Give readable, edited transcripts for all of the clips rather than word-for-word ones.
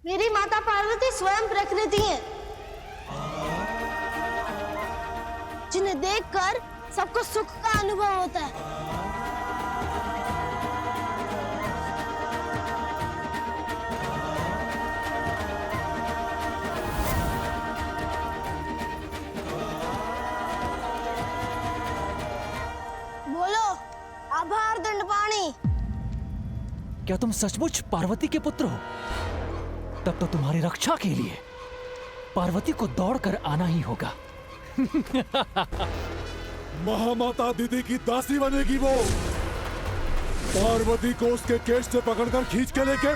मेरी माता पार्वती स्वयं प्रकृति है, जिन्हें देखकर सबको सुख का अनुभव होता है। बोलो आभार दंडपाणी। क्या तुम सचमुच पार्वती के पुत्र हो? तब तो तुम्हारी रक्षा के लिए पार्वती को दौड़कर आना ही होगा। महामाता दीदी की दासी बनेगी वो। पार्वती को उसके केश से पकड़कर खींच के लेके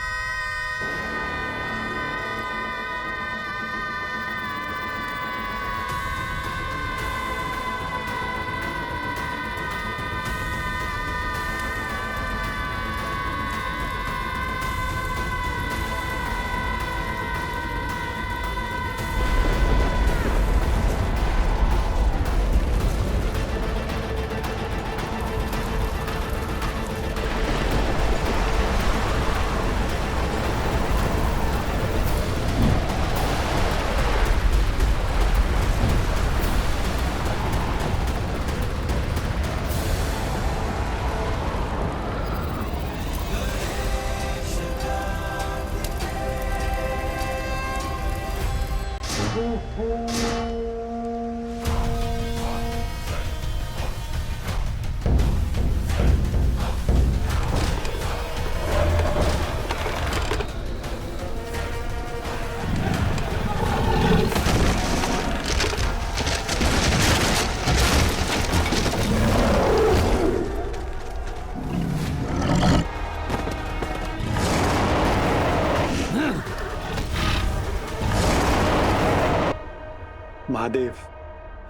महादेव,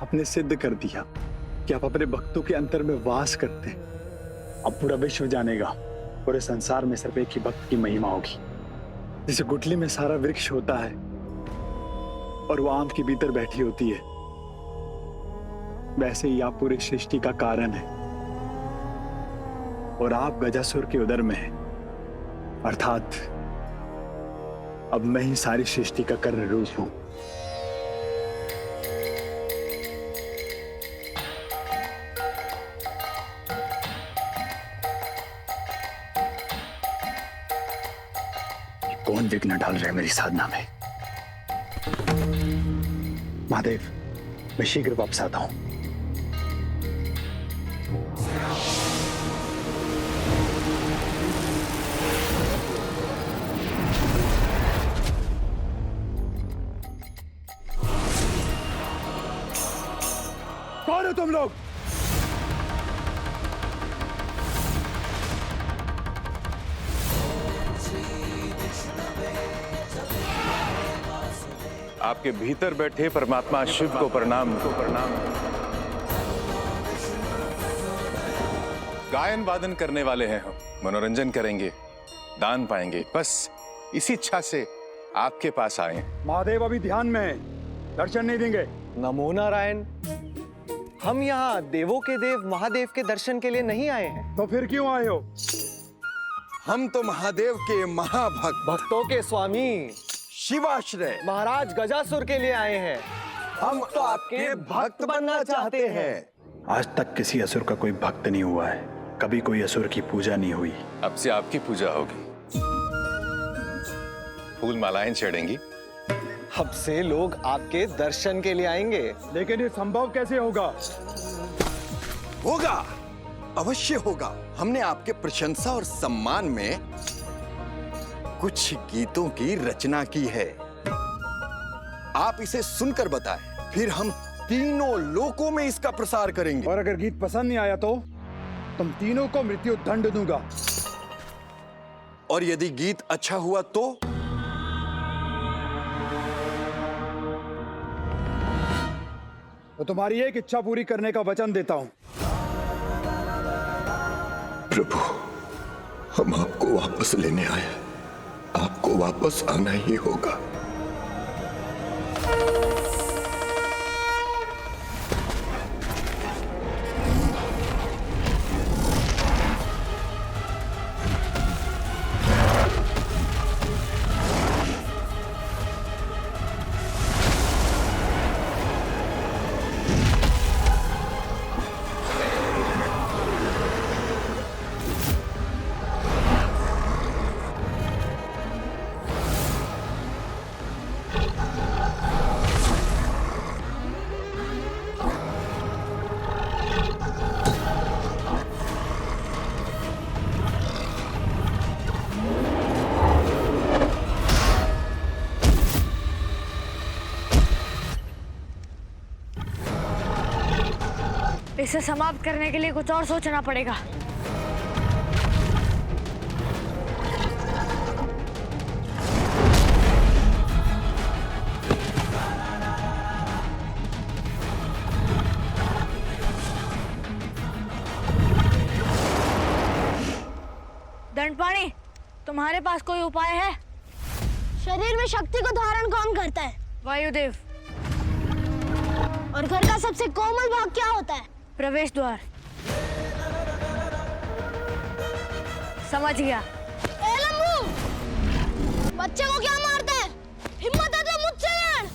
आपने सिद्ध कर दिया कि आप अपने भक्तों के अंतर में वास करते हैं। अब पूरा विश्व जानेगा, पूरे संसार में सिर्फ एक ही भक्त की महिमा होगी। जैसे गुठली में सारा वृक्ष होता है और वो आम के भीतर बैठी होती है, वैसे ही आप पूरी सृष्टि का कारण है और आप गजासुर के उदर में हैं। अर्थात अब मैं ही सारी सृष्टि का कर्ण रूप हूं। कौन विघ्न डाल रहे हैं मेरी साधना में? महादेव, मैं शीघ्र वापस आता हूं। कौन हो तुम लोग? आपके भीतर बैठे परमात्मा शिव को प्रणाम। गायन वादन करने वाले हैं हम, मनोरंजन करेंगे, दान पाएंगे, बस इसी इच्छा से आपके पास आए हैं। महादेव अभी ध्यान में है, दर्शन नहीं देंगे। नमो नारायण। हम यहाँ देवों के देव महादेव के दर्शन के लिए नहीं आए हैं। तो फिर क्यों आए हो? हम तो महादेव के महाभक्त, भक्तों के स्वामी शिवाश्रय महाराज गजासुर के लिए आए हैं। हम तो आपके भक्त बनना चाहते हैं। आज तक किसी असुर का कोई भक्त नहीं हुआ है, कभी कोई असुर की पूजा नहीं हुई। अब से आपकी पूजा होगी, फूल मालाएं चढ़ेंगी। अब से लोग आपके दर्शन के लिए आएंगे। लेकिन ये संभव कैसे होगा? होगा, अवश्य होगा। हमने आपके प्रशंसा और सम्मान में कुछ गीतों की रचना की है। आप इसे सुनकर बताएं, फिर हम तीनों लोकों में इसका प्रसार करेंगे। और अगर गीत पसंद नहीं आया तो तुम तीनों को मृत्यु दंड दूंगा। और यदि गीत अच्छा हुआ तो तुम्हारी एक इच्छा पूरी करने का वचन देता हूं। प्रभु, हम आपको वापस लेने आए हैं, आपको वापस आना ही होगा। इसे समाप्त करने के लिए कुछ और सोचना पड़ेगा। दंडपाणी, तुम्हारे पास कोई उपाय है? शरीर में शक्ति को धारण कौन करता है? वायुदेव। और घर का सबसे कोमल भाग क्या होता है? प्रवेश द्वार। समझ गया। ए लंबू, बच्चे को क्या मारता है? हिम्मत है तो मुझसे लड़।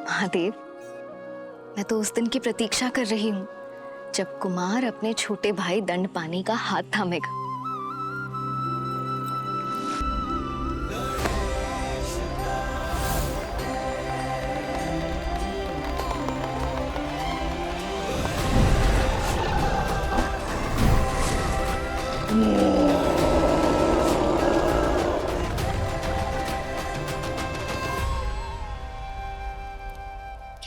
महादेव, मैं तो उस दिन की प्रतीक्षा कर रही हूँ जब कुमार अपने छोटे भाई दंडपानी का हाथ थामेगा।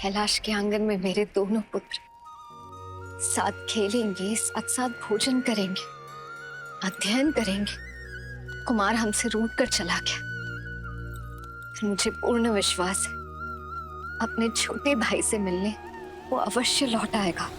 कैलाश के आंगन में मेरे दोनों पुत्र साथ खेलेंगे, साथ साथ भोजन करेंगे, अध्ययन करेंगे। कुमार हमसे रूठ कर चला गया, फिर मुझे पूर्ण विश्वास है अपने छोटे भाई से मिलने वो अवश्य लौट आएगा।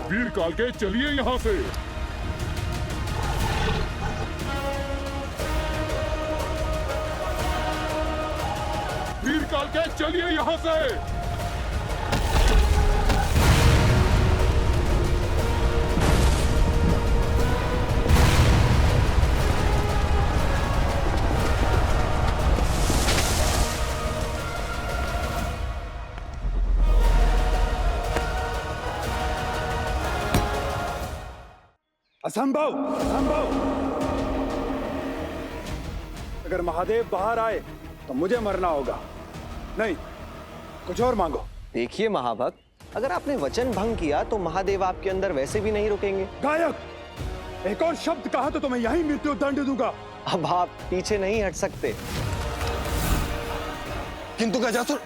वीर काल के चलिए यहाँ से। वीर काल के चलिए यहाँ से। असंभव, असंभव। अगर महादेव बाहर आए तो मुझे मरना होगा। नहीं, कुछ और मांगो। देखिए महाभक्त, अगर आपने वचन भंग किया तो महादेव आपके अंदर वैसे भी नहीं रुकेंगे। गायक, एक और शब्द कहा तो तुम्हें यही मृत्यु दंड दूंगा। अब आप पीछे नहीं हट सकते। किंतु गजासुर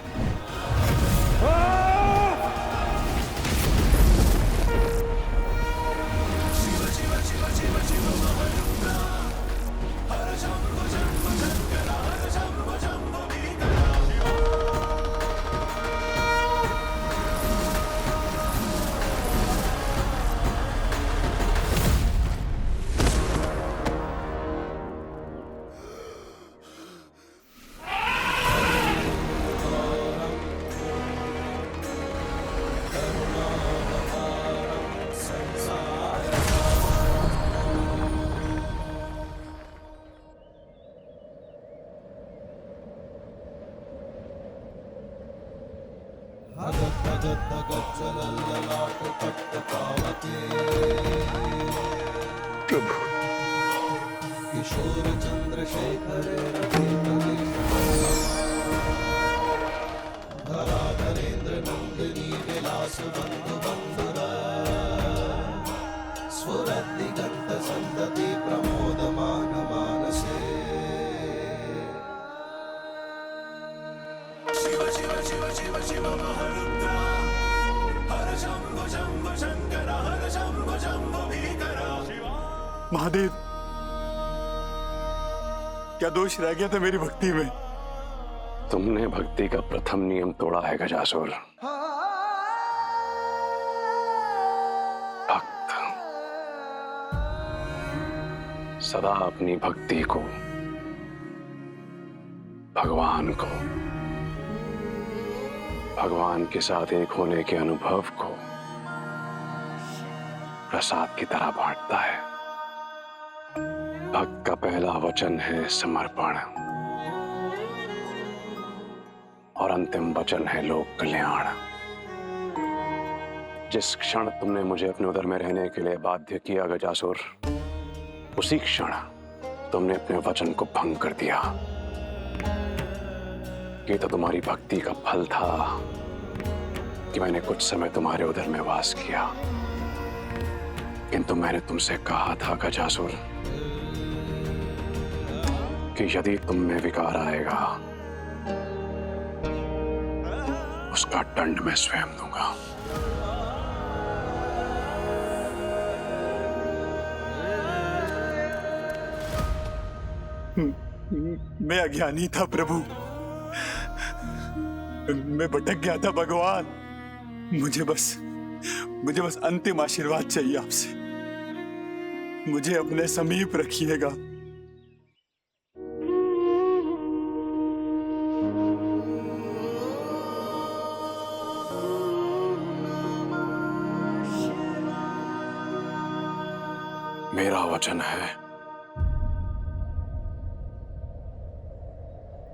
प्रभु महादेव, क्या दोष रह गया था मेरी भक्ति में? तुमने भक्ति का प्रथम नियम तोड़ा है गजासुर। भक्त सदा अपनी भक्ति को, भगवान के साथ एक होने के अनुभव को प्रसाद की तरह बांटता है। भक्त का पहला वचन है समर्पण और अंतिम वचन है लोक कल्याण। जिस क्षण तुमने मुझे अपने उदर में रहने के लिए बाध्य किया गजासुर, उसी क्षण तुमने अपने वचन को भंग कर दिया। ये तो तुम्हारी भक्ति का फल था कि मैंने कुछ समय तुम्हारे उदर में वास किया, किंतु मैंने तुमसे कहा था गजासुर कि यदि तुम में विकार आएगा, उसका दंड मैं स्वयं दूंगा। मैं अज्ञानी था प्रभु, मैं भटक गया था भगवान। मुझे बस अंतिम आशीर्वाद चाहिए आपसे। मुझे अपने समीप रखिएगा। मेरा वचन है,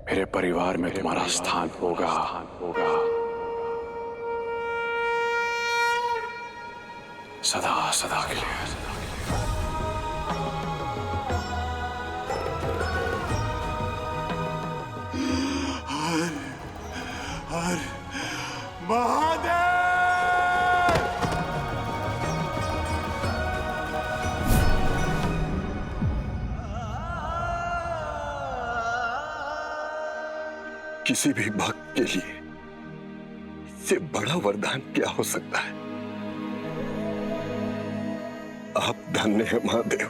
मेरे परिवार में तुम्हारा स्थान होगा। सदा सदा के लिए। हर महादेव! किसी भी भक्त के लिए इससे बड़ा वरदान क्या हो सकता है? आप धन्य हैं महादेव।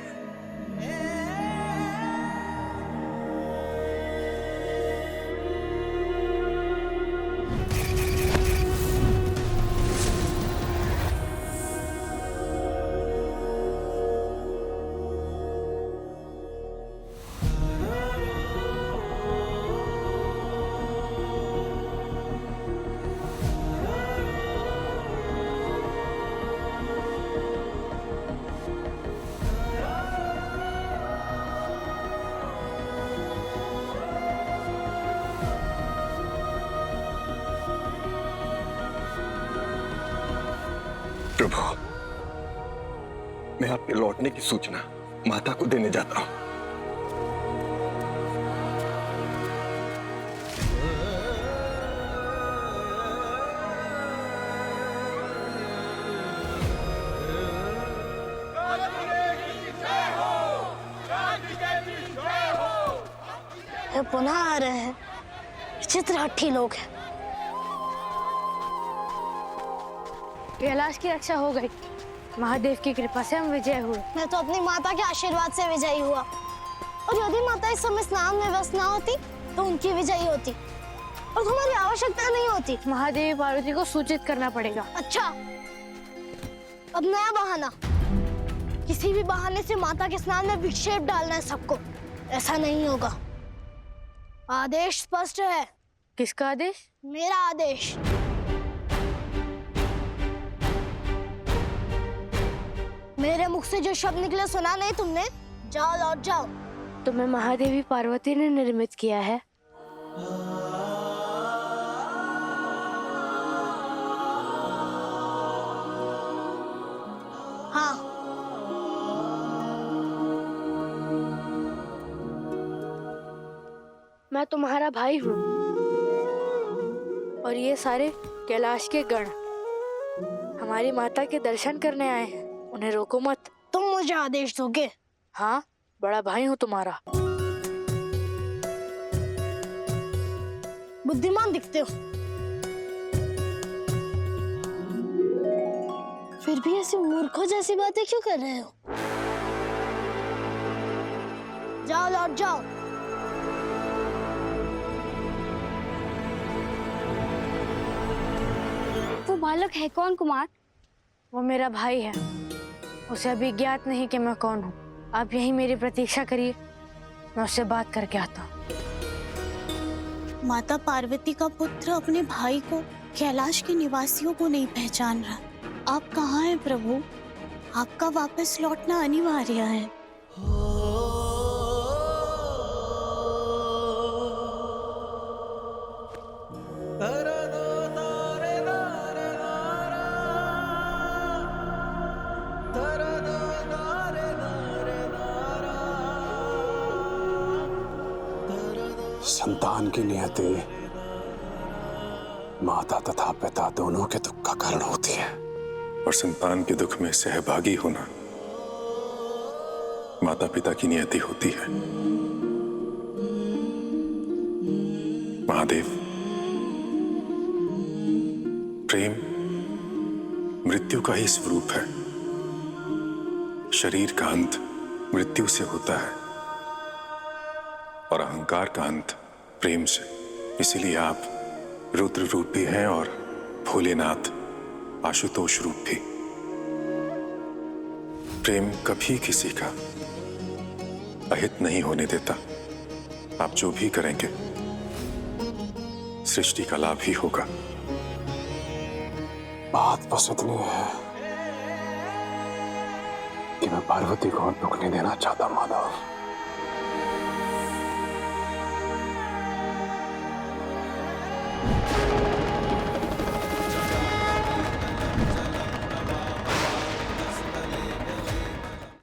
प्रभु, मैं आपके लौटने की सूचना माता को देने जाता हूं। ये पुनः आ रहे हैं। विचित्र हट्टी लोग हैं। कैलाश की रक्षा हो गई। महादेव की कृपा से हम विजय हुए। मैं तो अपनी माता के आशीर्वाद से विजयी हुआ, और यदि माता इस समय स्नान में व्यस्त ना होती तो उनकी विजयी होती और तुम्हारी आवश्यकता नहीं होती। महादेवी पार्वती को सूचित करना पड़ेगा। अच्छा, अब नया बहाना। किसी भी बहाने से माता के स्नान में विक्षेप डालना है सबको। ऐसा नहीं होगा। आदेश स्पष्ट है। किसका आदेश? मेरा आदेश। मेरे मुख से जो शब्द निकले सुना नहीं तुमने? जाओ, लौट जाओ। तुम्हें महादेवी पार्वती ने निर्मित किया है। हाँ। मैं तुम्हारा भाई हूँ और ये सारे कैलाश के गण हमारी माता के दर्शन करने आए हैं। उन्हें रोको मत। तुम मुझे आदेश दोगे? हाँ, बड़ा भाई हूँ तुम्हारा। बुद्धिमान दिखते हो, फिर भी ऐसी मूर्खों जैसी बातें क्यों कर रहे हो? जाओ, लौट जाओ। वो बालक है कौन कुमार? वो मेरा भाई है। उसे अभी ज्ञात नहीं कि मैं कौन हूँ। आप यहीं मेरी प्रतीक्षा करिए, मैं उससे बात करके आता हूँ। माता पार्वती का पुत्र अपने भाई को, कैलाश के निवासियों को नहीं पहचान रहा। आप कहाँ हैं प्रभु? आपका वापस लौटना अनिवार्य है। संतान की नियति माता तथा पिता दोनों के दुख का कारण होती है, और संतान के दुख में सहभागी होना माता पिता की नियति होती है। महादेव, प्रेम मृत्यु का ही स्वरूप है। शरीर का अंत मृत्यु से होता है और अहंकार का अंत प्रेम से। इसीलिए आप रुद्र रूप भी हैं और भोलेनाथ आशुतोष रूप भी। प्रेम कभी किसी का अहित नहीं होने देता। आप जो भी करेंगे सृष्टि का लाभ ही होगा। बात बस इतनी है कि मैं पार्वती को दुख नहीं देना चाहता माधव।